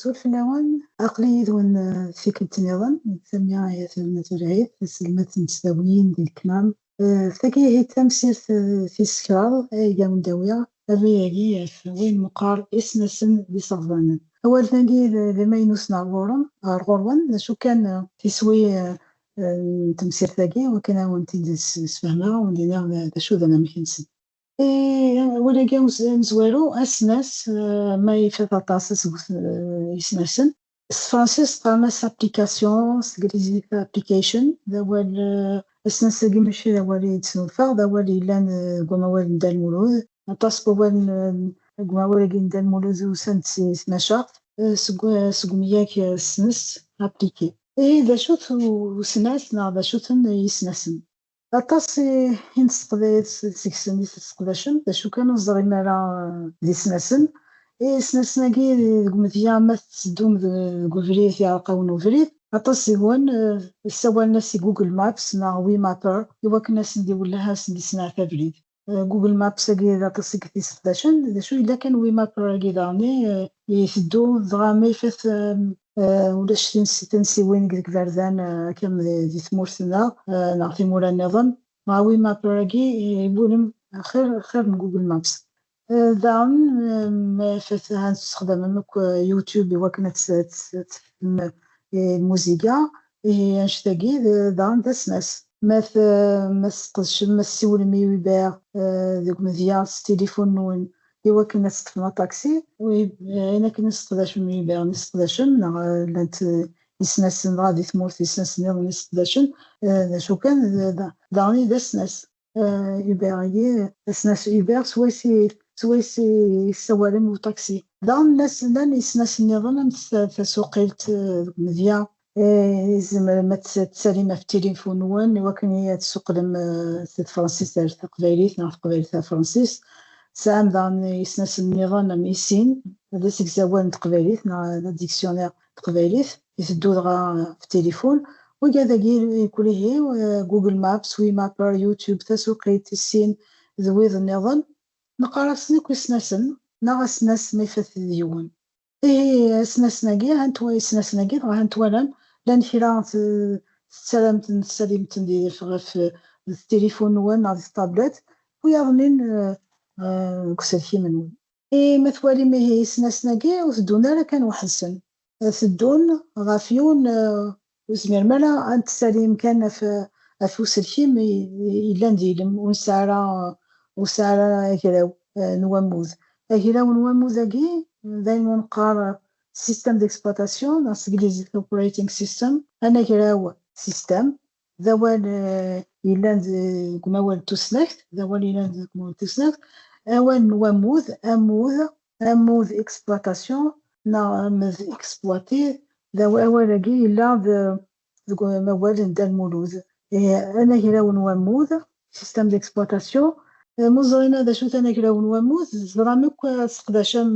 سولف نوان عقلية ون فكرة نظام نسميها هي العيد سلمت متساويين ديال الكمام ثقي هي تمسير في السكرال هي مدوية الرياقية وين مقار اسنسن بصغبانا أول ثاني لما ينوسنا الغورون شو كان تسوي تمسير ثقي وكان وانتي سفهمها وندينا شو ذا مكنسن ولا كاو نزوارو أسناس ما يفات طاسس يسناسن فرانسيس قامس ابليكاسيون سكريزي ابليكيشن ذا وال أسناس كي ماشي ذا والي تسنوفا ذا والي لان قموال ندال مولود نطاس بوال قموال كي ندال مولود وسنت سناشا سقمياك سنس ابليكي ذا شوت وسناس ذا شوت يسناسن أطاس ينستقدايت سكسن يتسقداشن باش كانوا الزغيمارا دي سناسن سناسناكي مزيا ما تسدوم كوفريت يعرقاو نوفريت أطاس يوان سوال ناس جوجل مابس نا وي مابر يوا كنا سندي ولا سندي سنا تابريد جوجل مابس كي أطاس كي تسقداشن شو إلا كان وي مابر كي داني يفدو ضغامي فات ولاش تنسي وين قدك باردان كم دي ثمورتنا نعطي مورا النظام معوي ما براغي يقولم خير من جوجل مابس داون ما فاتها نستخدم مك يوتيوب وكانت الموسيقى نشتاقي داون داسناس ما تقدش ما تسول ميوبير ذوك مذيا تليفون نون إوا كنا نستخدم طاكسي أنا كنا نستخدمش ميوبير نستخدمشن لانت يسناسن غادي تموت يسناسن نستخدمشن شو كان داني داسناس يوبير داسناس يوبير سويسي سوالم وطاكسي دان الناس لان يسناسن نظام تسوقيت مذيا زعما ما تسالي في التليفون وين وكان هي تسوق لم فرانسيس تاع قبايليت نعرف قبايليت تاع فرانسيس سام دان يسنس النظام ميسين هذا سكزاوان تقبايليت نا ديكسيونير تقبايليت يسدو دغا في التليفون وكذا يقول هي جوجل مابس وي مابر يوتيوب تسوقيت السين ذويض النظام نقرا سنك وسناسن نا سناس ما يفات ديون سناسناكي هانتوا سناسناكي راه هانتوالم لان فيلا سلمت ندير في التليفون وين على الطابلت ويظنين كسلكي منون مثوالي ما هي سناسناكي وثدونا راه كان وحسن ثدون غافيون وزمير مالا انت سليم كان في وسلكيم إلا نديلم وسارة كراو نواموز كراو نواموزاكي دايما نقار سيستم ديكسبلوطاسيون نسجليزي اوبريتنج سيستم انا كراو سيستم ذوال إلا كموال توسناكت ذوال إلا كموال توسناكت أوان نواموذ أموذ إكسبلوطاسيون نعمذ إكسبلواتي ذو أولاكي إلا موال ندال مولوذ أنا كراو نواموذ سيستم ديكسبلوطاسيون مزرينا دا شو تانا كراو نواموذ زرامك تقداشم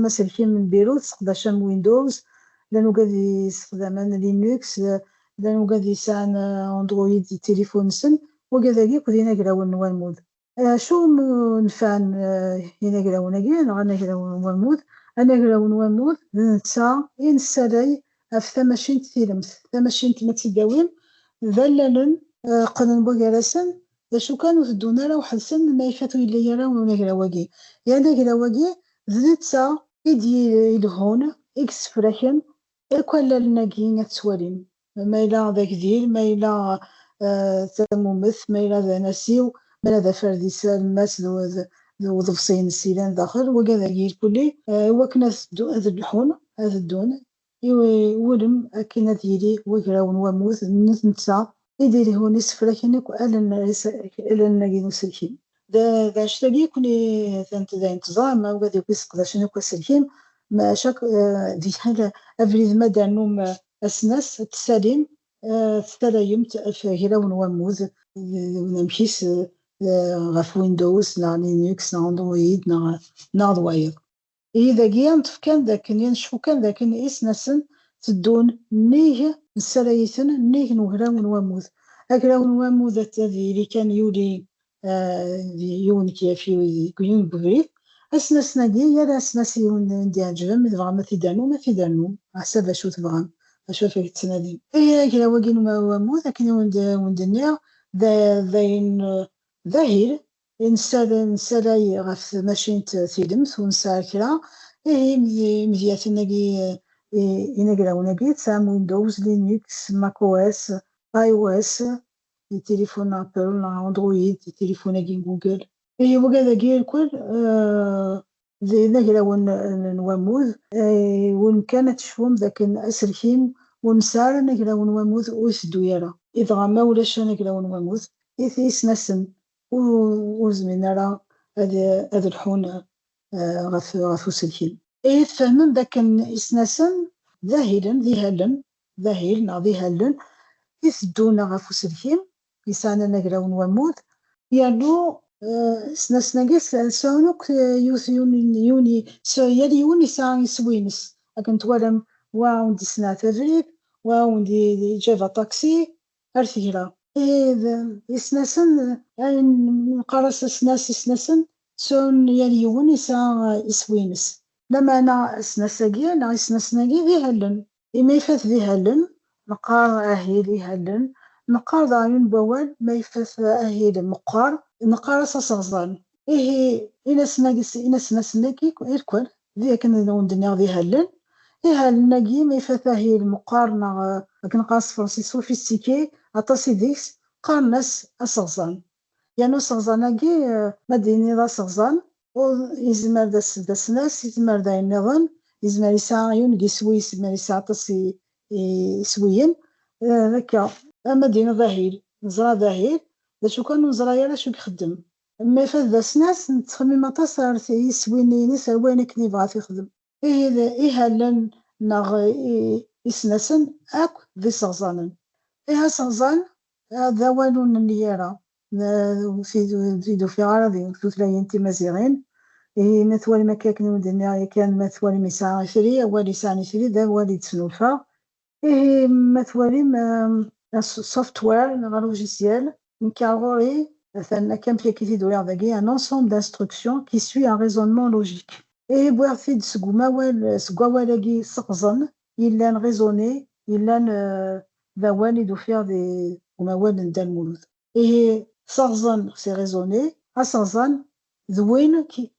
ما سلكين من بيرو تقداشم ويندوز لأنو قادي يستخدمان لينكس لأنو قادي يسان أندرويد تليفون سن وكذلك كدينا كراو نواموذ شو نفعن هنا كراوناكي أنا كراو نواموذ أنا كراو نواموذ نتا إنسالاي في ثماشين تيلمث ثماشين ما تداوم ذللا قنن بوغارسن شو كانوا تدونا راه وحسن ما يفاتو إلا يرا ونكراواكي يعني كراواكي ذنتا إدي الهون إكسبريشن كوالا لناكي نتسوالين ما إلا ذاك ديال ما إلا تمومث ما إلا ذا ناسيو ما إلا ذا فردي سالماس ذو ضفصين السيلان داخل وكذا كلي وكنا هذا اللحون هذا الدون ولم أكينا ديالي وكراون وموت نتسا يديري هو نسفركنك وألا نلاقي نسلكين دا شتاقي كوني ذا انتظار ما وغادي يسقدا شنو كسلكين ما شاك دي حاجة أفريد مدى نوم أسناس تساليم تساليم في هلاون وموز ونمشيس غاف ويندوز نا لينكس نا اندرويد نا ضواير إذا كيان كان ذاك ينشفو كان ذاك إسناسن تدون نيه نساليثن نيه نهلاون وموز أكلاون وموز اللي كان يولي يون كيافي ويون بغريد أسنسناكي يا أسناسيون ديال جبن تبغى ما تيدانو على حساب شو تبغى أشوف فيك تنادي إيه كلا واقين ما مو لكن وندنيا ذاين ظاهر نسالاي غف ماشين تيدمت ونسال كلا إيه مزيات ناقي ينقرا وناقي تسام ويندوز لينكس ماك او اس اي او اس تليفون ابل اندرويد تليفون جوجل إيه وكذا كي الكل زي نقرا ونواموذ وإن كانت شفهم ذاك أسركيم ونسار نقرا ونواموذ ويسدو يرى إذا ما ولاش نقرا ونواموذ يسنسن وزمن راه هذا الحون غف سلكين إيه تفهمن ذاك إسناسن ذاهلن يسدونا غف سلكين يسانا نقرا ونواموذ يالو سنسناقيس سونوك يوني يالي يوني ساعة يسوينس لكن توالم واوندي سنا تفريق واوندي جافا طاكسي أرثيرا يسنسن نقرس سنسن سون يالي يوني ساعة يسوينس لما أنا سنساقيا نا سنسناقي ذي هلن إما يفاث ذي هلن نقار أهيلي هلن نقار ضايون بوال ما يفاث أهيلي مقار نقار صغزان إيه إنا سناكي إركول ذي كنا ندنيا ذي هلن إيه هلناكي ما يفاثاهي المقارنة لكن قاس فرنسي سوفيستيكي أطاسي ديكس قارناس أصغزان يعني صغزاناكي مديني ذا صغزان ويزمر دا سناس يزمر دا النظام يزمر يسعى عيون يسوي يزمر يسعى تصي يسويين ذكا مدينة ظاهر نزرا ظاهر دا شو كان نزرا يالا شو يخدم أما فاذ دا سناس نتخمم أطاسر يسويني نسا وين كني بغا يخدم إيه هلن ناغ يسناسن أكو ذي صغزانن إيه صغزان هذا والو نيارا في عربي ثلاثين تمازيغين إيه مثوال ما كان ودنا كان مثوال مساعة شري أولي ساعة شري ذا والي تسنوفا إيه مثوالي سوفت وير لوجيسيال نكاغوري مثلا كان في كيفي دولار ذاكي un ensemble d'instructions qui suit un raisonnement logique إيه بوافيد سقوالاكي سقزن إلا ريزوني إلا ذا والي دو فيغ دي وموال ندى المولود إيه صغزن سي ريزوني أصغزن ذوين كي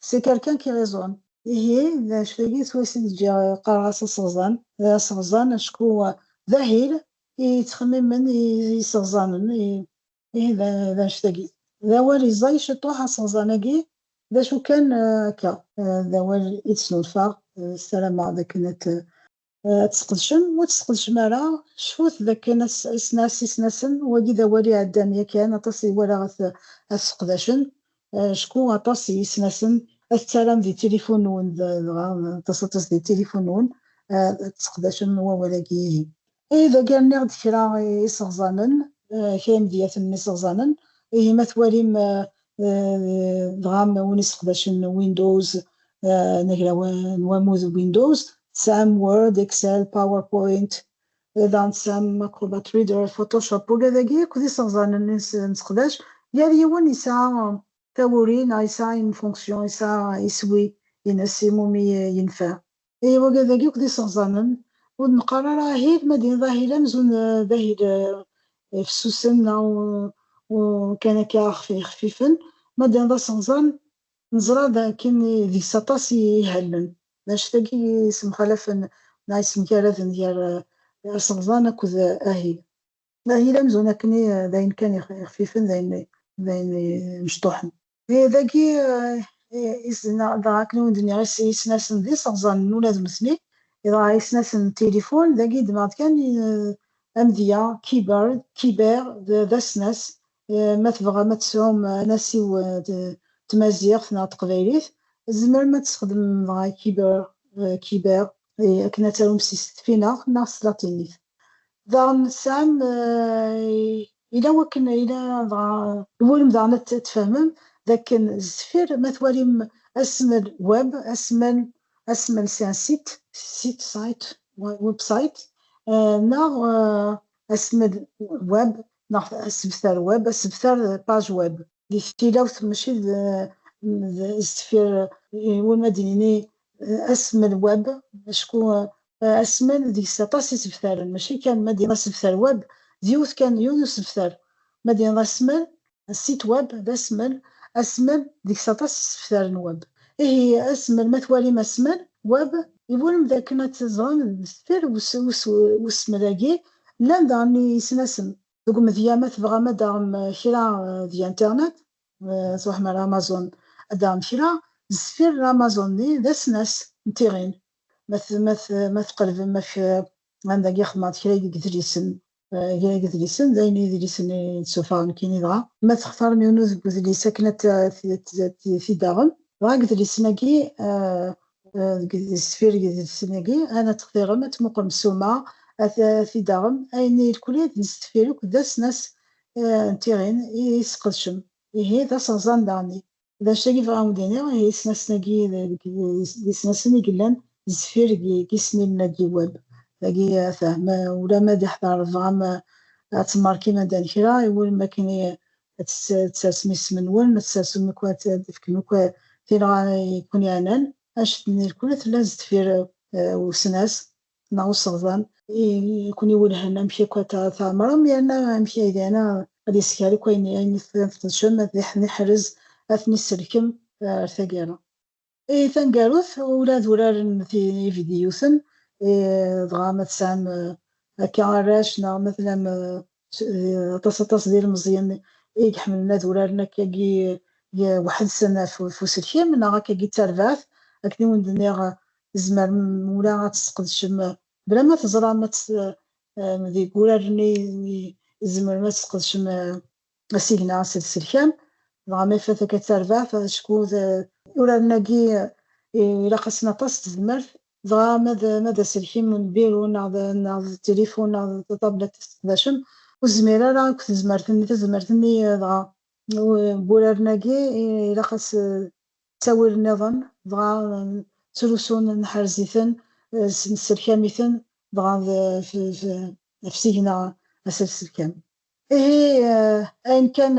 سي كالكان كي ريزون إيه ذا شتاقي سويسي جا قارغاس صغزن شكو ذاهل يتخمم من يصغزانن إيه ذا شتاقي ذا والي زاي شطوح صغزاناكي ذا شو كان كا ذا والي يتسنوفا السلامة ذا كانت تسقدشن وتسقدش مالا شفوت ذاك ناس سناسن ودي ذا والي عدانيا كان أطاسي ولا غتسقداشن شكون أطاسي سناسن السلام دي تليفون نون تصطس دي تليفون نون تسقداشن ولاكي إذا كان نغد كرا يصغزانن كاين ديات يصغزانن إيه مثوالي دغام وني يسقداشن ويندوز نقرا نواموز ويندوز سام وورد اكسل باوربوينت ايضا سام اكروبات ريدر فوتوشوب وكذاكي كودي صغزان نسقداش يالي يوان يسعى تاورين يسعى ان فونكسيون يسعى يسوي ينسي مومي ينفع اي وكذاكي كودي صغزان ونقرر هيك مدينة ظاهرة مزون ظاهر في السوسن وكان خفيفا مدينة صغزان نزرا كاين ذيك ساطاس يهلن باش تلاقي اسم خلف نايس مكالف ديال صغزان كود اهي لا مزونا كني داين كان خفيفا داين مشطوحن ذاكي إسنا دراكني ودنيا يسناسن ذي صغزان ولاد مسني إذا يسناسن تليفون ذاكي دمات كان أمذية كيبر ذا سناس ما تبغى ما تسوم ناسي تمازيغ ثنا تقبايليت زمر ما تستخدم مع كيبر كنا تاهم فينا ناس لاتينيت ضان سام إلا وكنا إلا الولم ضان تفهمم ذاك الزفير ما تواليم اسم الويب اسم سي ان سايت ويب سايت ناغ اسم الويب ناغ اسم ثار ويب اسم ثار باج ويب دي ستيلاوث ماشي زفير والمديني اسم الويب شكون اسمن ديك ساطاس يسبثار ماشي كان مدينة سبثار ويب ديوث كان يونس سبثار مدينة اسمن السيت ويب هذا اسمن ديك ساطاس يسبثار الويب هي اسمن مثوالي ما اسمن ويب يقول ذاك نتزغن سفير واسم لاقي لا داني سنسن دوك مذيامة تبغى ما دام كرا دي انترنت صح مع امازون دام كرا زفير امازون ني ذا سناس نتيغين ما تقلب ما في عندك يخدم كرا يدريسن كرا يدريسن داين يدريسن يتسوفا كيني دغا ما تختار ميونوز اللي ساكنة في داغن راك دريسناكي السفير يدريسناكي انا تختار ما تمقر مسومة في داغن اين الكل يستفيرو ذا سناس نتيغين يسقدشم هي ذا صغزان داني ذا شاكي فغا مديني هي سناسناكي سناسني قلان زفير كيسني ناكي ويب لاقي فهم ولا ما دي حضر فغا تماركي ما دان كرا يقول ما كاين تساسمي اسم ون تساسم مكوات في مكوات فين غا يكون يعنان اش الكل ثلاث زفير وسناس ناو صغزان يكون يولهنا مشي كوتا ثامرة ميانا مشي إذا أنا غادي يسكالي كوين يعني في تنشم ذي حرز أثني السلكم ارتقانا ثنقاروث ولاد ولاد في فيديوثن دغا تسام هكا عراش مثلا طاس ديال مزيان يحملنا ولادنا كي واحد سنة في سلكيم نا كي ترفاث أكني وندني زمر مولا غتسقدشم بلا ما تزرع ما ذي ولادني زمر ما تسقدشم سيغنا سلكام دغا ما فات كترفاث شكون ولادنا كي إلا خاصنا طاس تزمر دغا ماذا سلكي من بيرو ناض التليفون ناض الطابلت تستخدم والزميرة راه كنت زمرتني دغا بولادنا كي إلا خاص تساوي النظام دغا سلوسون نحرزيثن نسلكاميثن دغا في سيغنا السلكام أين كان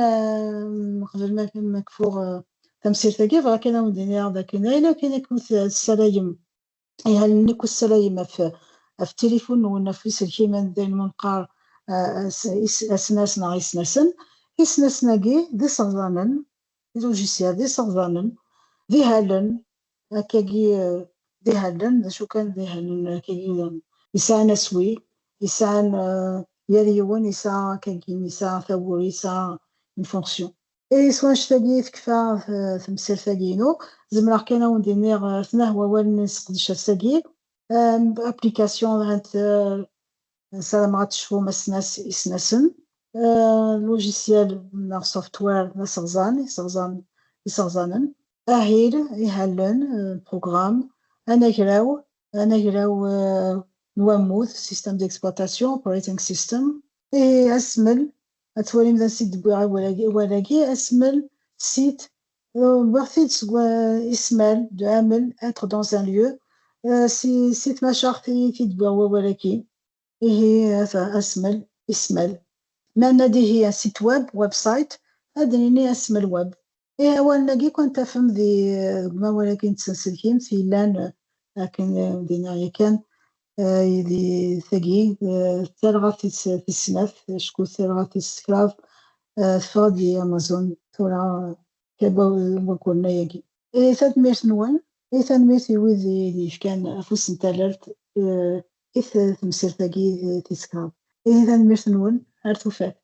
قبل ما مكفوغ تمثيل ثقيف راه كاين مدينة ذاك إلا كاين السلايم هل نيكو السلايم في التليفون ولا في سلكيما داير منقار اسناس نا يسناسن يسناسناكي دي صغزانن لوجيسيال دي صغزانن دي هالن هكاكي دي هالن شو كان دي هالن كي يسان سوي يسان يريون يسا كاكي يسا ثور يسا une fonction سوا شتاقي تكفى في مسير ثاقينو زمرا كان وندير ثناه ووال نسقدش الثاقي بابليكاسيون هاد سلام غتشوفو مسناس يسناسن لوجيسيال نا سوفتوير نا يصغزانن اهيل يهلن بروغرام انا كراو نواموث سيستم ديكسبلوطاسيون اوبريتنغ سيستم اسمل أتولي مثلا سيت دبوعة ولاكي اسمل سيت بغثيت اسمال دو عمل être dans un lieu سيت ماشاغ في دبوعة ولاكي هي اسمل ما نادي هي سيت ويب سايت هادني اسم الويب ولاكي كنت فهم ذي ما ولكن تسلسلكين في لان لكن دينا كان يدي ثقيل ثلغة في السناف شكون ثلغة في السكراف فادي أمازون ثورة كابا وكلنا يجي ثاد ميرت نوان ثاد ميرت يوذي كان أفوس نتالرت تمسير ثقيل في سكراف ثاد ميرت نوان هرتو فات